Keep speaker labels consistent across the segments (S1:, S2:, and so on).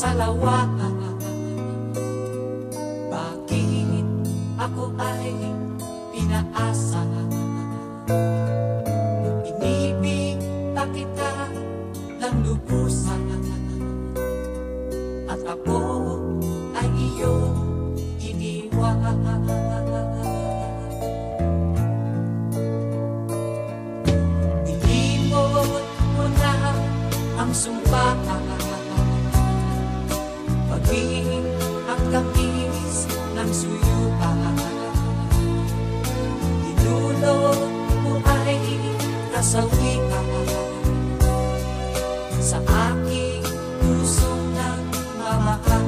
S1: salawa. Bakit ako ay pinaasa? Inibig pa kita ng lubusan, at ako ay iyong iniwan. Ilimot mo na ang sumpa, maging ang tamis ng suyuan. Dinulot mo ay kasawian sa aking pusong nagmamahal.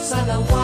S1: Salawa.